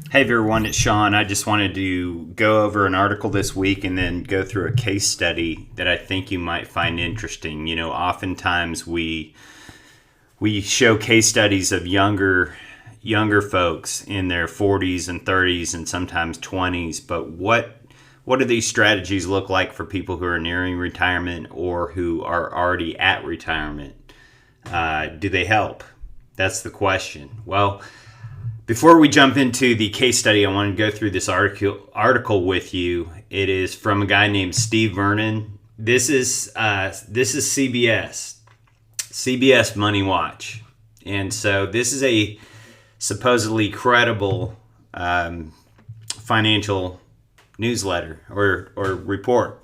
Hey everyone, it's Sean. I just wanted to go over an article this week and then go through a case study that I think you might find interesting. Oftentimes we show case studies of younger folks in their 40s and 30s and sometimes 20s, but what do these strategies look like for people who are nearing retirement or who are already at retirement? Do they help? That's the question. Well, before we jump into the case study, I want to go through this article with you. It is from a guy named Steve Vernon. This is CBS Money Watch, and so this is a supposedly credible financial newsletter or report.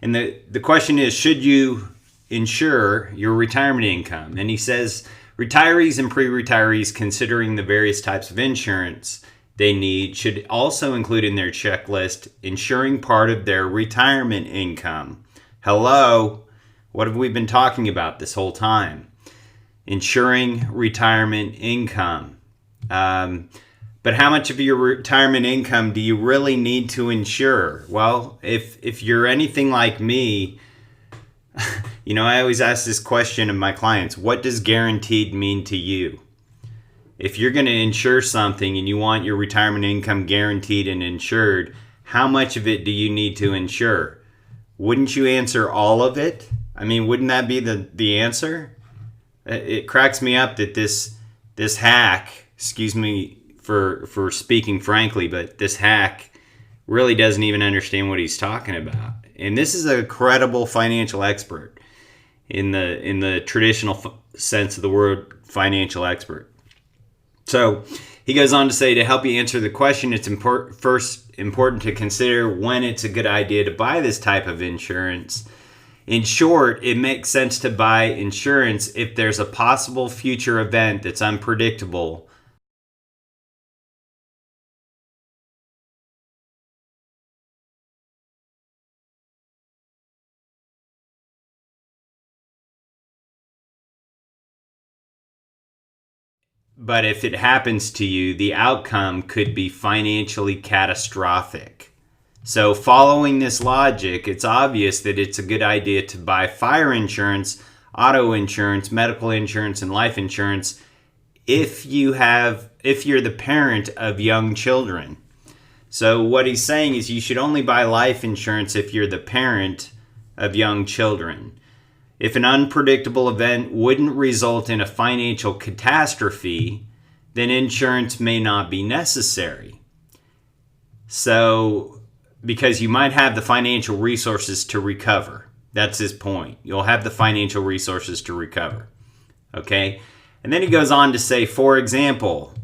And the question is, should you insure your retirement income? And he says, retirees and pre-retirees considering the various types of insurance they need should also include in their checklist insuring part of their retirement income. Hello, what have we been talking about this whole time? Insuring retirement income. But how much of your retirement income do you really need to insure? Well, if you're anything like me, I always ask this question of my clients: what does guaranteed mean to you? If you're going to insure something and you want your retirement income guaranteed and insured, how much of it do you need to insure? Wouldn't you answer all of it? I mean, wouldn't that be the answer? It cracks me up that this hack, excuse me for speaking frankly, but this hack really doesn't even understand what he's talking about. And this is a credible financial expert in the traditional sense of the word financial expert. So he goes on to say, to help you answer the question, it's first important to consider when it's a good idea to buy this type of insurance. In short, it makes sense to buy insurance if there's a possible future event that's unpredictable. But if it happens to you, the outcome could be financially catastrophic. So following this logic, it's obvious that it's a good idea to buy fire insurance, auto insurance, medical insurance, and life insurance if you're the parent of young children. So what he's saying is you should only buy life insurance if you're the parent of young children. If an unpredictable event wouldn't result in a financial catastrophe, then insurance may not be necessary. So, because you might have the financial resources to recover. That's his point. You'll have the financial resources to recover. Okay? And then he goes on to say, for example,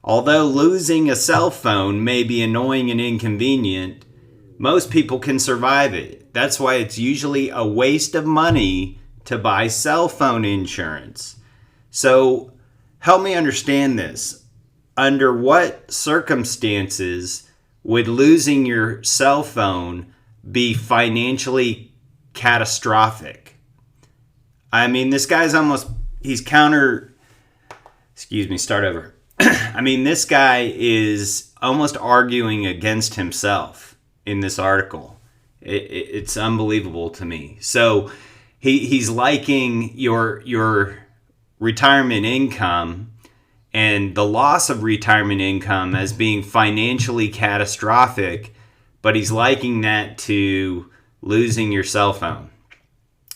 although losing a cell phone may be annoying and inconvenient, most people can survive it. That's why it's usually a waste of money to buy cell phone insurance. So help me understand this. Under what circumstances would losing your cell phone be financially catastrophic? I mean, this guy's I mean, this guy is almost arguing against himself in this article. It's unbelievable to me. So he's liking your retirement income and the loss of retirement income as being financially catastrophic, but he's liking that to losing your cell phone,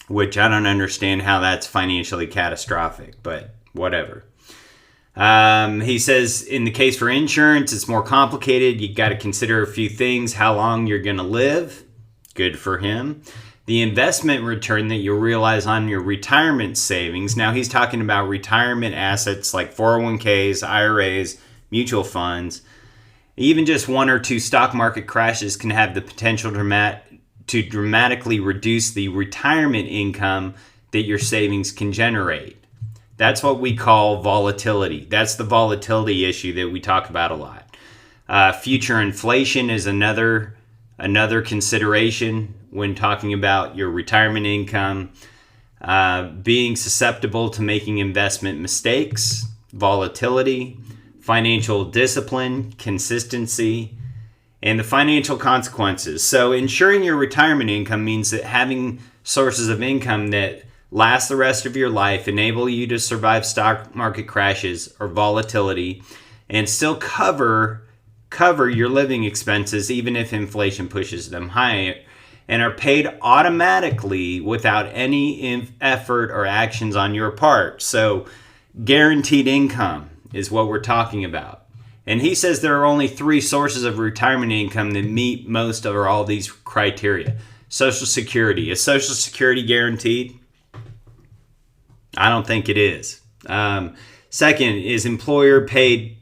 which I don't understand how that's financially catastrophic, but whatever. He says in the case for insurance, it's more complicated. You got to consider a few things: how long you're going to live. Good for him. The investment return that you'll realize on your retirement savings. Now he's talking about retirement assets like 401ks, IRAs, mutual funds. Even just one or two stock market crashes can have the potential to dramatically reduce the retirement income that your savings can generate. That's what we call volatility. That's the volatility issue that we talk about a lot. Future inflation is another consideration when talking about your retirement income. Being susceptible to making investment mistakes, volatility, financial discipline, consistency, and the financial consequences. So ensuring your retirement income means that having sources of income that last the rest of your life, enable you to survive stock market crashes or volatility, and still cover your living expenses even if inflation pushes them higher, and are paid automatically without any effort or actions on your part. So guaranteed income is what we're talking about. And he says there are only 3 sources of retirement income that meet most or all these criteria. Social Security. Is Social Security guaranteed? I don't think it is. Second is employer paid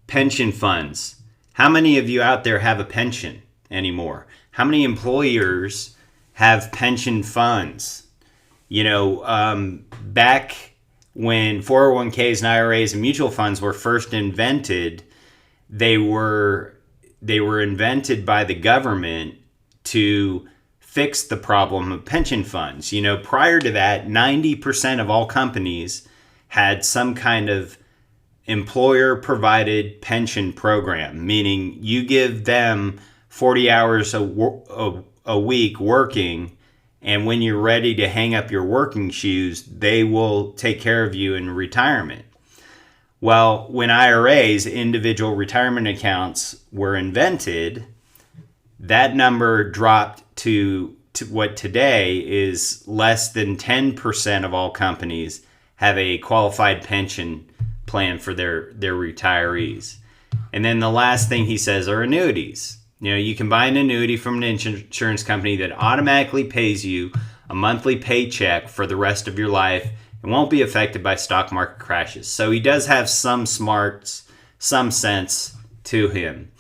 pension funds. How many of you out there have a pension anymore? How many employers have pension funds? Back when 401ks and IRAs and mutual funds were first invented, they were invented by the government to fix the problem of pension funds. Prior to that, 90% of all companies had some kind of employer-provided pension program, meaning you give them 40 hours a week working, and when you're ready to hang up your working shoes, they will take care of you in retirement. Well, when IRAs, individual retirement accounts, were invented, that number dropped to what today is less than 10% of all companies have a qualified pension plan for their retirees. And then the last thing he says are annuities. You can buy an annuity from an insurance company that automatically pays you a monthly paycheck for the rest of your life and won't be affected by stock market crashes. So he does have some smarts, some sense to him.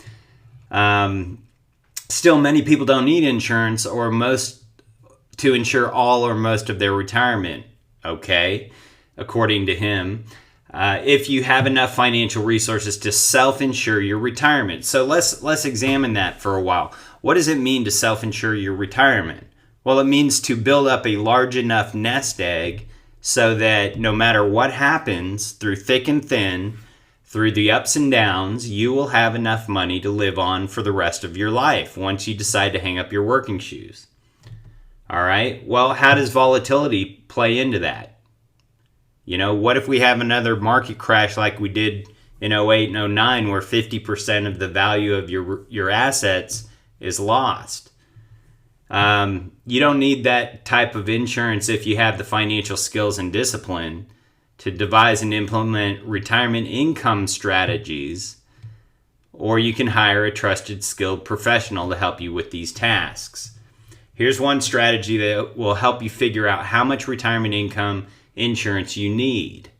Still, many people don't need insurance to insure all or most of their retirement, okay, according to him. If you have enough financial resources to self-insure your retirement. So let's examine that for a while. What does it mean to self-insure your retirement? Well, it means to build up a large enough nest egg so that no matter what happens, through thick and thin, through the ups and downs, you will have enough money to live on for the rest of your life once you decide to hang up your working shoes. All right? Well, how does volatility play into that? What if we have another market crash like we did in 08 and 09 where 50% of the value of your assets is lost? You don't need that type of insurance if you have the financial skills and discipline to devise and implement retirement income strategies, or you can hire a trusted, skilled professional to help you with these tasks. Here's one strategy that will help you figure out how much retirement income insurance you need.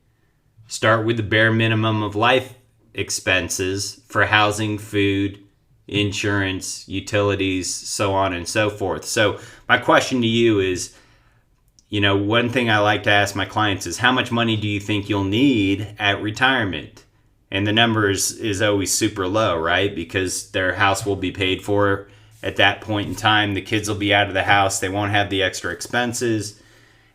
Start with the bare minimum of life expenses for housing, food, insurance, utilities, so on and so forth. So my question to you is, one thing I like to ask my clients is, how much money do you think you'll need at retirement? And the number is always super low, right? Because their house will be paid for at that point in time. The kids will be out of the house. They won't have the extra expenses.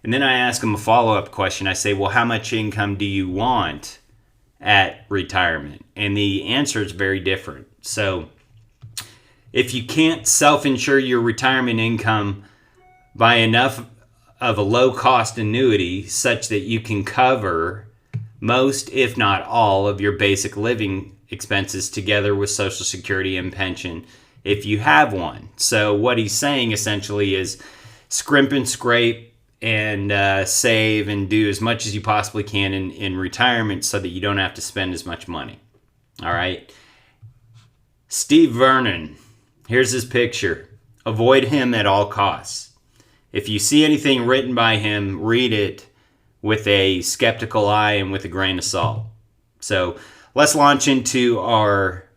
And then I ask them a follow-up question. I say, well, how much income do you want at retirement? And the answer is very different. So if you can't self-insure your retirement income by enough of a low-cost annuity such that you can cover most, if not all, of your basic living expenses together with Social Security and pension, if you have one. So what he's saying essentially is scrimp and scrape and save and do as much as you possibly can in retirement so that you don't have to spend as much money. All right. Steve Vernon, here's his picture. Avoid him at all costs. If you see anything written by him, read it with a skeptical eye and with a grain of salt. So let's launch into our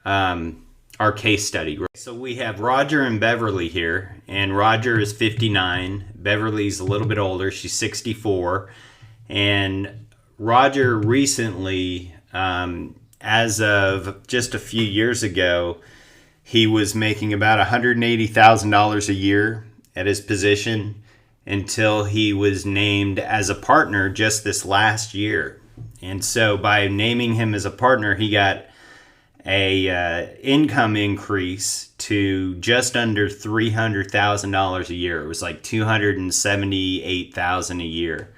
case study. So we have Roger and Beverly here, and Roger is 59. Beverly's a little bit older. She's 64. And Roger recently, as of just a few years ago, he was making about $180,000 a year at his position until he was named as a partner just this last year. And so by naming him as a partner, he got a income increase to just under $300,000 a year. It was like $278,000 a year,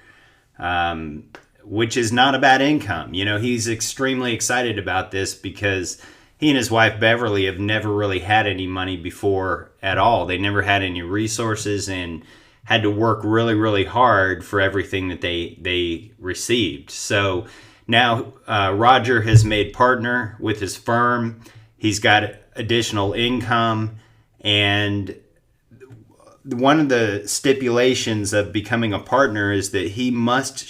which is not a bad income. You know, he's extremely excited about this because he and his wife Beverly have never really had any money before at all. They never had any resources and had to work really, really hard for everything that they received. So now Roger has made partner with his firm. He's got additional income, and one of the stipulations of becoming a partner is that he must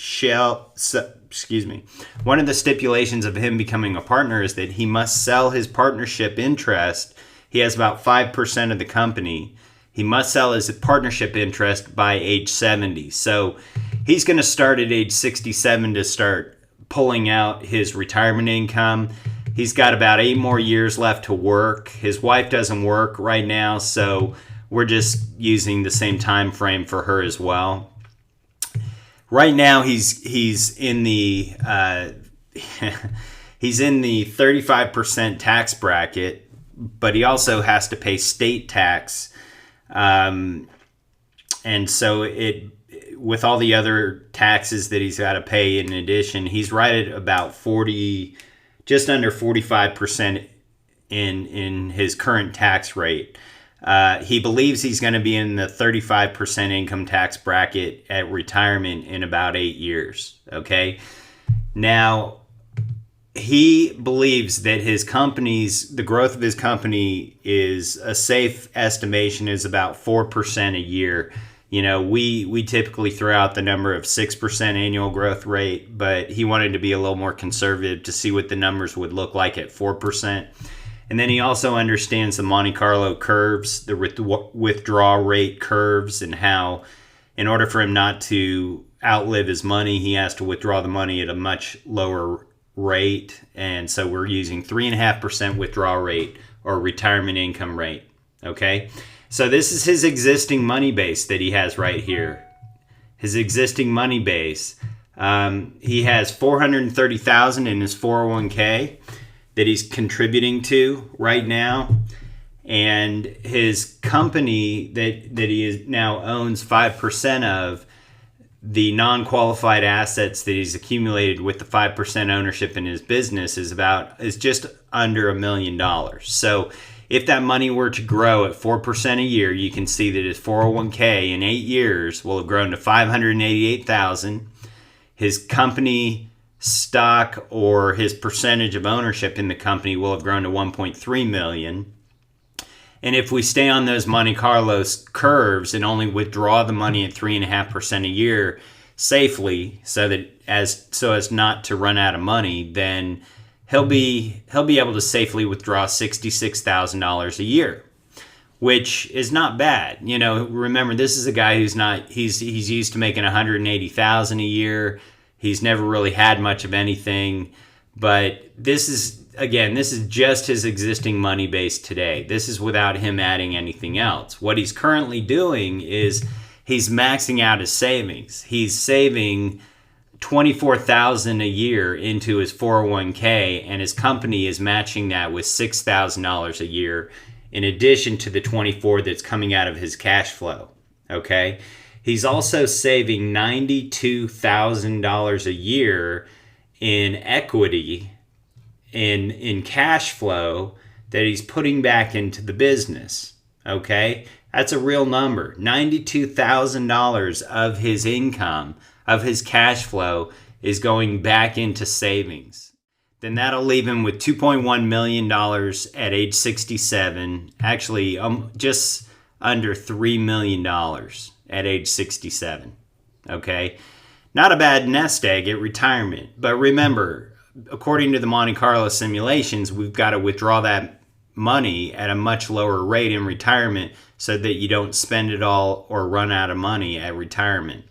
one of the stipulations of him becoming a partner is that he must sell his partnership interest. He has about 5% of the company. He must sell his partnership interest by age 70. So he's going to start at age 67 to start pulling out his retirement income. He's got about 8 more years left to work. His wife doesn't work right now, so we're just using the same time frame for her as well. Right now, he's in the he's in the 35% tax bracket, but he also has to pay state tax, and so with all the other taxes that he's got to pay in addition, he's right at about just under 45% in his current tax rate. He believes he's going to be in the 35% income tax bracket at retirement in about 8 years. Okay. Now, he believes that the growth of his company is a safe estimation is about 4% a year. You know, we typically throw out the number of 6% annual growth rate, but he wanted to be a little more conservative to see what the numbers would look like at 4%. And then he also understands the Monte Carlo curves, the withdrawal rate curves, and how in order for him not to outlive his money, he has to withdraw the money at a much lower rate. And so we're using 3.5% withdrawal rate or retirement income rate. Okay. So this is his existing money base that he has right here. His existing money base. He has $430,000 in his 401k that he's contributing to right now, and his company that he now owns 5% of, the non-qualified assets that he's accumulated with the 5% ownership in his business is just under $1 million. So if that money were to grow at 4% a year, you can see that his 401k in 8 years will have grown to $588,000. His company stock or his percentage of ownership in the company will have grown to 1.3 million. And if we stay on those Monte Carlo curves and only withdraw the money at 3.5% a year safely, so as not to run out of money, then he'll be able to safely withdraw $66,000 a year, which is not bad. You know, remember, this is a guy he's used to making $180,000 a year. He's never really had much of anything, but this is just his existing money base today. This is without him adding anything else. What he's currently doing is he's maxing out his savings. He's saving $24,000 a year into his 401k, and his company is matching that with $6,000 a year in addition to the $24,000 that's coming out of his cash flow. Okay? He's also saving $92,000 a year in equity, in cash flow that he's putting back into the business. Okay? That's a real number. $92,000 of his income, of his cash flow, is going back into savings. Then that'll leave him with $2.1 million at age 67. Actually, just under $3 million at age 67. Okay? Not a bad nest egg at retirement. But remember, according to the Monte Carlo simulations, we've got to withdraw that money at a much lower rate in retirement so that you don't spend it all or run out of money at retirement.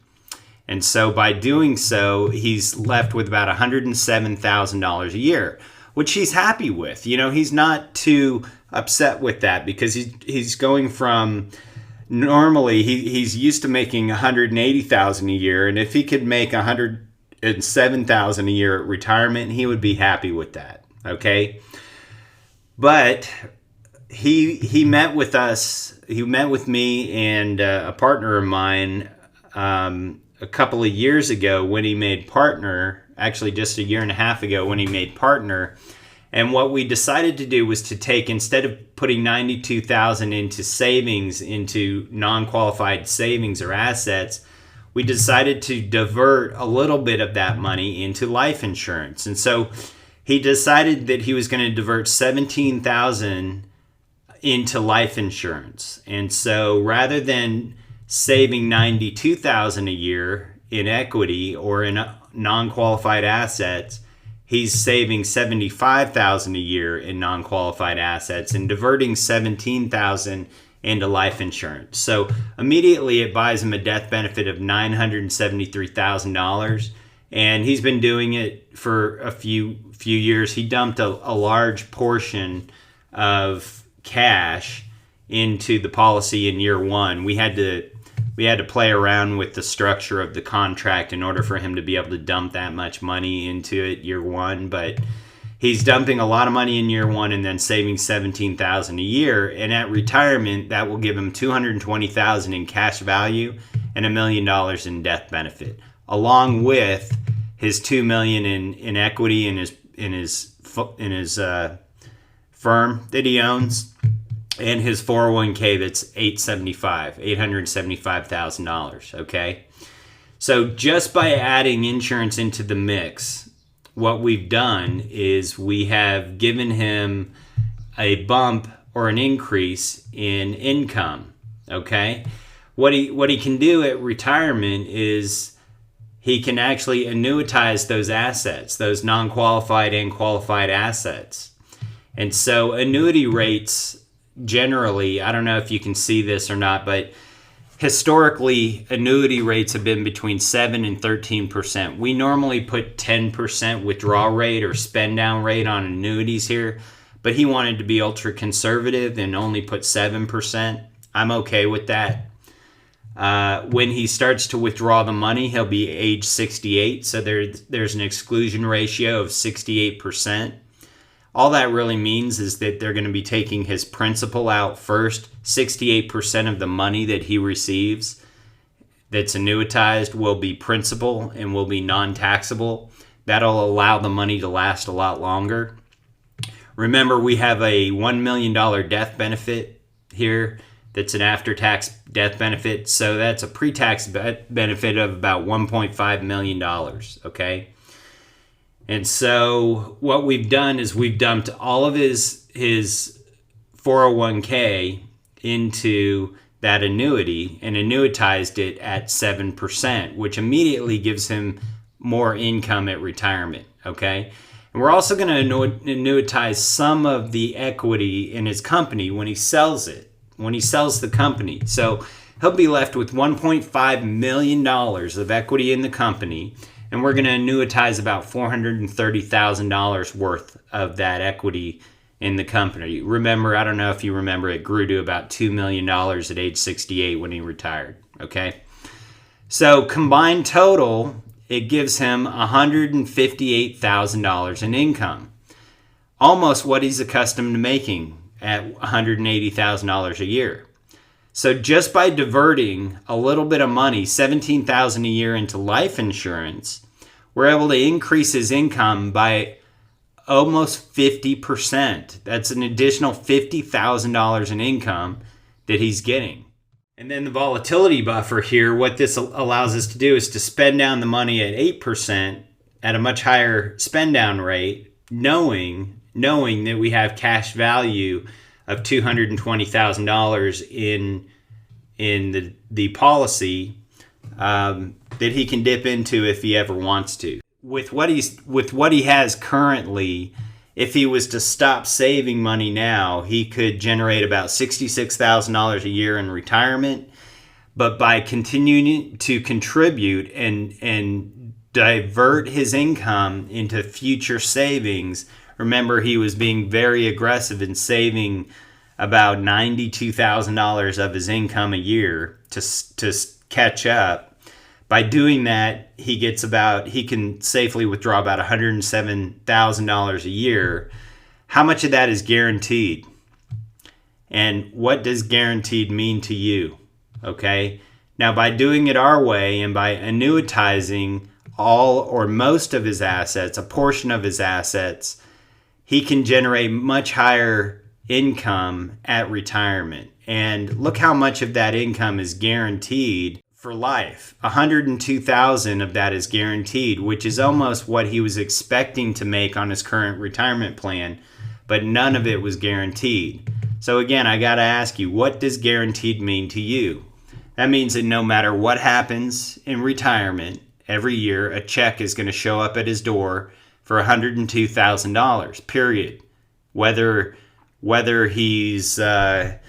And so by doing so, he's left with about $107,000 a year, which he's happy with. You know, he's not too upset with that because he's going from... Normally, he's used to making $180,000 a year, and if he could make and $7,000 a year at retirement, he would be happy with that. Okay, but he met with us. He met with me and a partner of mine a couple of years ago when he made partner. Actually, just a year and a half ago when he made partner. And what we decided to do was to take, instead of putting $92,000 into savings, into non-qualified savings or assets, we decided to divert a little bit of that money into life insurance. And so he decided that he was going to divert $17,000 into life insurance. And so rather than saving $92,000 a year in equity or in non-qualified assets, he's saving $75,000 a year in non-qualified assets and diverting $17,000 into life insurance. So immediately it buys him a death benefit of $973,000, and he's been doing it for a few years. He dumped a large portion of cash into the policy in year one. We had to play around with the structure of the contract in order for him to be able to dump that much money into it year one. But he's dumping a lot of money in year one and then saving $17,000 a year. And at retirement, that will give him $220,000 in cash value and $1 million in death benefit, along with his $2 million in equity in his firm that he owns, and his 401k that's $875,000, okay? So just by adding insurance into the mix, what we've done is we have given him a bump or an increase in income, okay? What he can do at retirement is he can actually annuitize those assets, those non-qualified and qualified assets. And so annuity rates generally, I don't know if you can see this or not, but historically, annuity rates have been between 7 and 13%. We normally put 10% withdrawal rate or spend down rate on annuities here, but he wanted to be ultra conservative and only put 7%. I'm okay with that. When he starts to withdraw the money, he'll be age 68, so there's an exclusion ratio of 68%. All that really means is that they're going to be taking his principal out first. 68% of the money that he receives that's annuitized will be principal and will be non-taxable. That'll allow the money to last a lot longer. Remember, we have a $1 million death benefit here that's an after-tax death benefit. So that's a pre-tax benefit of about $1.5 million, okay? And so what we've done is we've dumped all of his 401k into that annuity and annuitized it at 7%, which immediately gives him more income at retirement, okay? And we're also going to annuitize some of the equity in his company when he sells it, when he sells the company. So he'll be left with $1.5 million of equity in the company, and we're going to annuitize about $430,000 worth of that equity in the company. Remember, I don't know if you remember, it grew to about $2 million at age 68 when he retired, okay? So combined total, it gives him $158,000 in income, almost what he's accustomed to making at $180,000 a year. So just by diverting a little bit of money, $17,000 a year into life insurance, we're able to increase his income by almost 50%. That's an additional $50,000 in income that he's getting. And then the volatility buffer here, what this allows us to do is to spend down the money at 8% at a much higher spend down rate, knowing that we have cash value of $220,000 in the policy that he can dip into if he ever wants to. With what he has currently, if he was to stop saving money now, he could generate about $66,000 a year in retirement. But by continuing to contribute and divert his income into future savings, remember, he was being very aggressive in saving about $92,000 of his income a year to catch up. By doing that, he can safely withdraw about $107,000 a year. How much of that is guaranteed? And what does guaranteed mean to you? Okay. Now, by doing it our way and by annuitizing all or most of his assets, a portion of his assets, he can generate much higher income at retirement. And look how much of that income is guaranteed for life. $102,000 of that is guaranteed, which is almost what he was expecting to make on his current retirement plan, but none of it was guaranteed. So again, I got to ask you, what does guaranteed mean to you? That means that no matter what happens in retirement, every year a check is going to show up at his door for $102,000, period. Whether he's healthy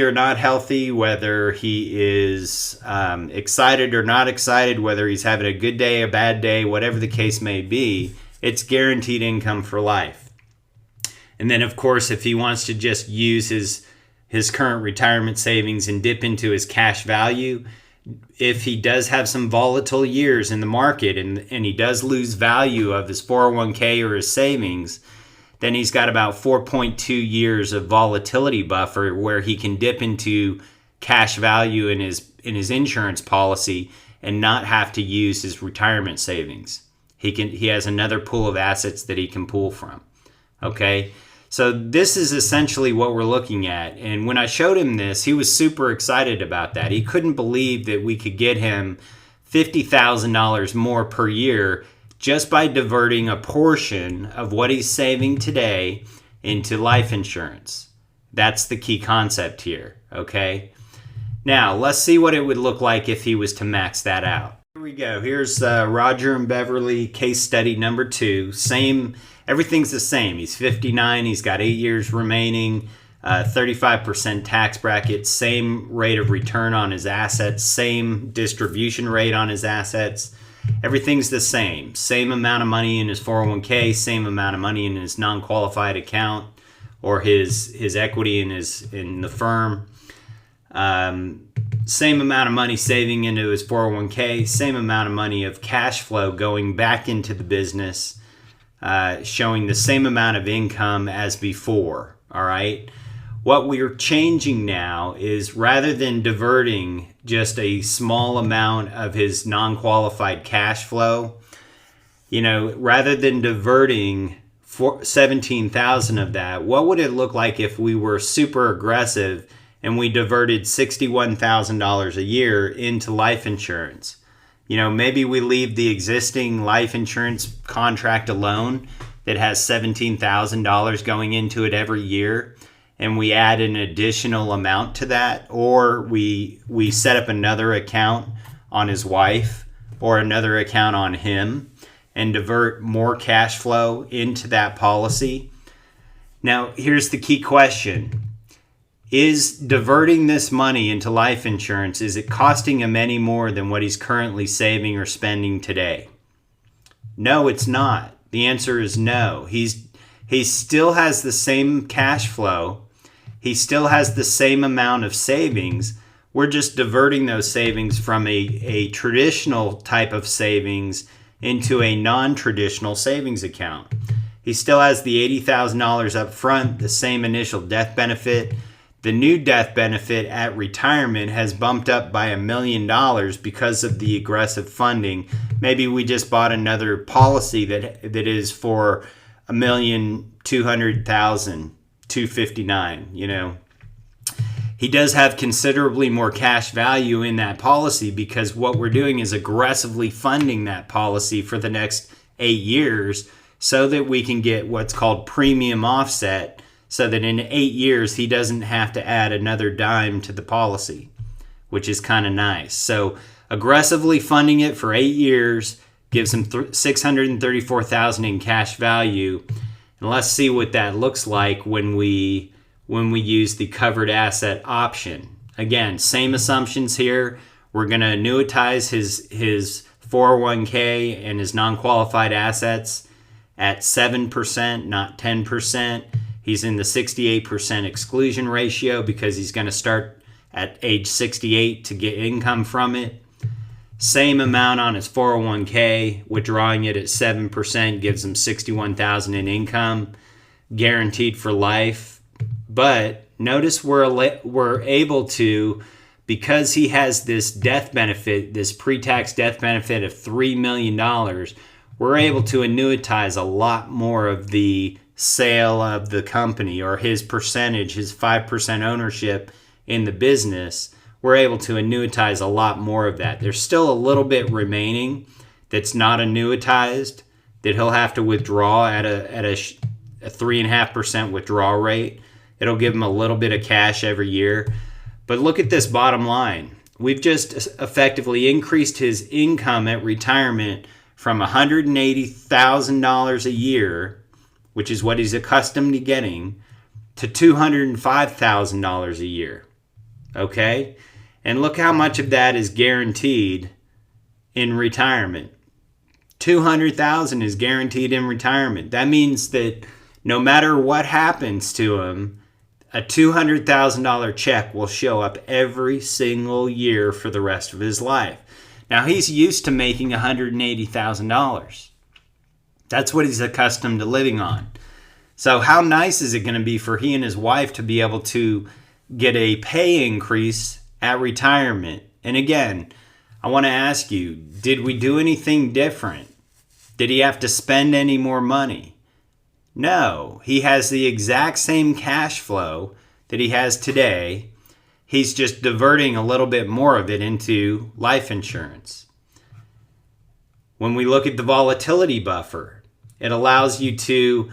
or not healthy, whether he is excited or not excited, whether he's having a good day, a bad day, whatever the case may be, it's guaranteed income for life. And then, of course, if he wants to just use his current retirement savings and dip into his cash value, if he does have some volatile years in the market and he does lose value of his 401k or his savings, then he's got about 4.2 years of volatility buffer where he can dip into cash value in his insurance policy and not have to use his retirement savings. He has another pool of assets that he can pull from. Okay? So this is essentially what we're looking at. And when I showed him this, he was super excited about that. He couldn't believe that we could get him $50,000 more per year just by diverting a portion of what he's saving today into life insurance. That's the key concept here, okay? Now, let's see what it would look like if he was to max that out. Here we go. Here's Roger and Beverly case study number 2. Everything's the same. He's 59. He's got 8 years remaining, 35% tax bracket, same rate of return on his assets, same distribution rate on his assets. Everything's the same. Same amount of money in his 401k, same amount of money in his non-qualified account or his equity in the firm. Same amount of money saving into his 401k, same amount of money of cash flow going back into the business, showing the same amount of income as before. All right. What we're changing now is rather than diverting just a small amount of his non-qualified cash flow, rather than diverting 17,000 of that, what would it look like if we were super aggressive and we diverted $61,000 a year into life insurance? Maybe we leave the existing life insurance contract alone that has $17,000 going into it every year, and we add an additional amount to that, or we set up another account on his wife or another account on him and divert more cash flow into that policy. Now, here's the key question. Is diverting this money into life insurance, is it costing him any more than what he's currently saving or spending today? No, it's not. The answer is no. He still has the same cash flow. He still has the same amount of savings. We're just diverting those savings from a traditional type of savings into a non-traditional savings account. He still has the $80,000 up front, the same initial death benefit. The new death benefit at retirement has bumped up by $1 million because of the aggressive funding. Maybe we just bought another policy that is for $1,200,259. He does have considerably more cash value in that policy because what we're doing is aggressively funding that policy for the next 8 years so that we can get what's called premium offset, so that in 8 years he doesn't have to add another dime to the policy, which is kind of nice. So aggressively funding it for 8 years gives him $634,000 in cash value. And let's see what that looks like when we use the covered asset option. Again, same assumptions here. We're going to annuitize his 401k and his non-qualified assets at 7%, not 10%. He's in the 68% exclusion ratio because he's going to start at age 68 to get income from it. Same amount on his 401k, withdrawing it at 7% gives him $61,000 in income, guaranteed for life. But notice we're able to, because he has this death benefit, this pre-tax death benefit of $3 million, we're able to annuitize a lot more of the sale of the company, or his percentage, his 5% ownership in the business. We're able to annuitize a lot more of that. There's still a little bit remaining that's not annuitized that he'll have to withdraw at a 3.5% withdrawal rate. It'll give him a little bit of cash every year. But look at this bottom line. We've just effectively increased his income at retirement from $180,000 a year, which is what he's accustomed to getting, to $205,000 a year. Okay? And look how much of that is guaranteed in retirement. $200,000 is guaranteed in retirement. That means that no matter what happens to him, a $200,000 check will show up every single year for the rest of his life. Now, he's used to making $180,000. That's what he's accustomed to living on. So how nice is it going to be for he and his wife to be able to get a pay increase at retirement? And again, I want to ask you, did we do anything different? Did he have to spend any more money? No, he has the exact same cash flow that he has today. He's just diverting a little bit more of it into life insurance. When we look at the volatility buffer, it allows you to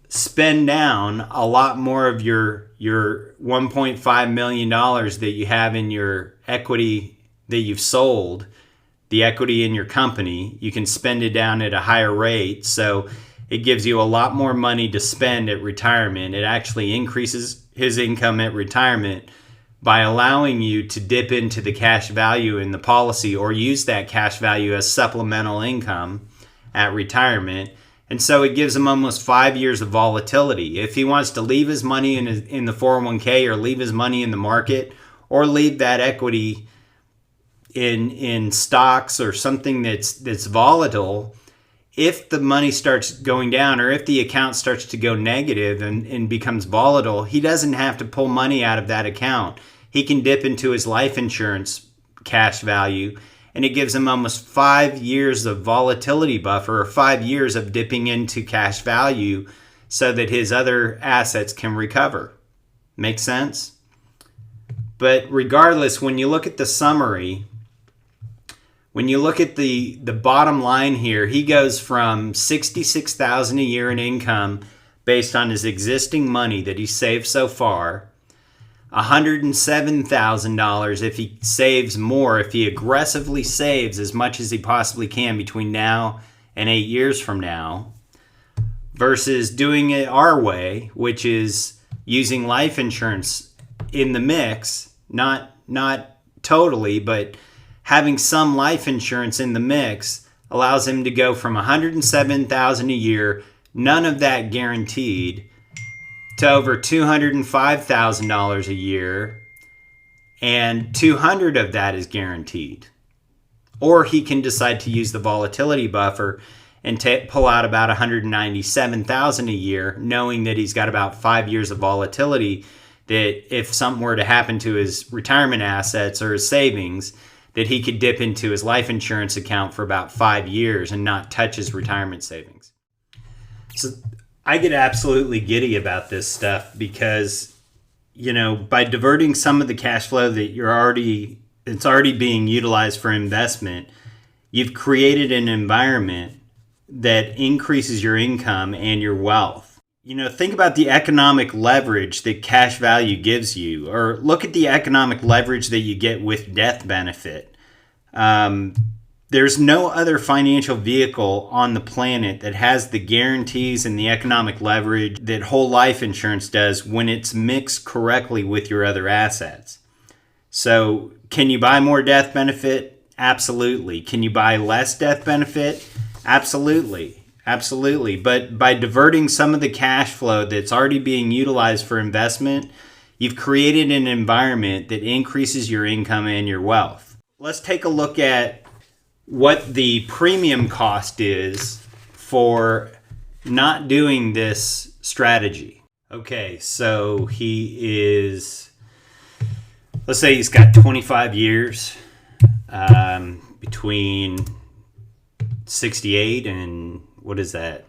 spend down a lot more of your $1.5 million that you have in your equity that you've sold, the equity in your company. You can spend it down at a higher rate. So it gives you a lot more money to spend at retirement. It actually increases his income at retirement by allowing you to dip into the cash value in the policy or use that cash value as supplemental income at retirement. And so it gives him almost 5 years of volatility. If he wants to leave his money in the 401k, or leave his money in the market, or leave that equity in stocks or something that's volatile, if the money starts going down, or if the account starts to go negative and becomes volatile, he doesn't have to pull money out of that account. He can dip into his life insurance cash value, and it gives him almost 5 years of volatility buffer, or 5 years of dipping into cash value, so that his other assets can recover. Make sense? But regardless, when you look at the summary, when you look at the bottom line here, he goes from $66,000 a year in income based on his existing money that he saved so far, $107,000 if he saves more, if he aggressively saves as much as he possibly can between now and 8 years from now, versus doing it our way, which is using life insurance in the mix, not totally, but having some life insurance in the mix allows him to go from $107,000 a year, none of that guaranteed, to over $205,000 a year, and $200,000 of that is guaranteed. Or he can decide to use the volatility buffer and pull out about $197,000 a year, knowing that he's got about 5 years of volatility, that if something were to happen to his retirement assets or his savings, that he could dip into his life insurance account for about 5 years and not touch his retirement savings. So I get absolutely giddy about this stuff because, by diverting some of the cash flow that it's already being utilized for investment, you've created an environment that increases your income and your wealth. Think about the economic leverage that cash value gives you, or look at the economic leverage that you get with death benefit. There's no other financial vehicle on the planet that has the guarantees and the economic leverage that whole life insurance does when it's mixed correctly with your other assets. So, can you buy more death benefit? Absolutely. Can you buy less death benefit? Absolutely. Absolutely. But by diverting some of the cash flow that's already being utilized for investment, you've created an environment that increases your income and your wealth. let's take a look at what the premium cost is for not doing this strategy. Okay, so let's say he's got 25 years between 68 and what is that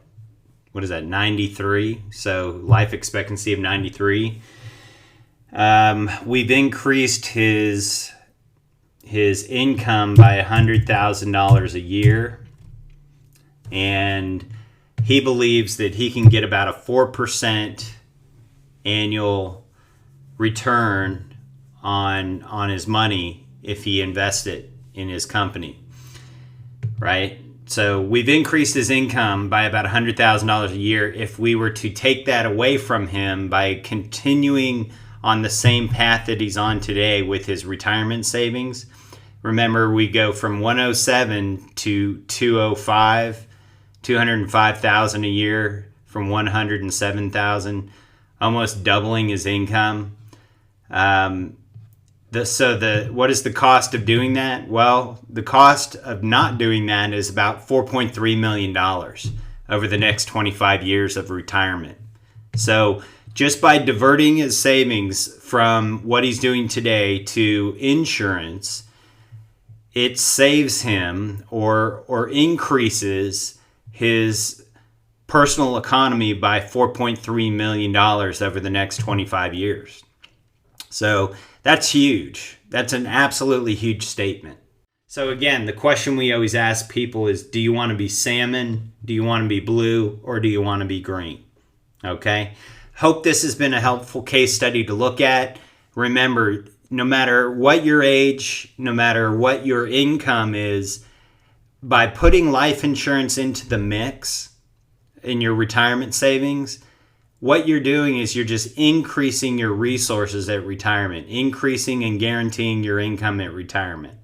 93, so life expectancy of 93. We've increased his income by $100,000 a year, and he believes that he can get about a 4% annual return on his money if he invests it in his company, right? So we've increased his income by about $100,000 a year. If we were to take that away from him by continuing on the same path that he's on today with his retirement savings, remember we go from 107 to 205, 205,000 a year from 107,000, almost doubling his income. What is the cost of doing that? Well, the cost of not doing that is about $4.3 million over the next 25 years of retirement. So just by diverting his savings from what he's doing today to insurance, it saves him or increases his personal economy by $4.3 million over the next 25 years. So that's huge. That's an absolutely huge statement. So again, the question we always ask people is, do you want to be salmon? Do you want to be blue? Or do you want to be green? Okay. Hope this has been a helpful case study to look at. Remember, no matter what your age, no matter what your income is, by putting life insurance into the mix in your retirement savings, what you're doing is you're just increasing your resources at retirement, increasing and guaranteeing your income at retirement.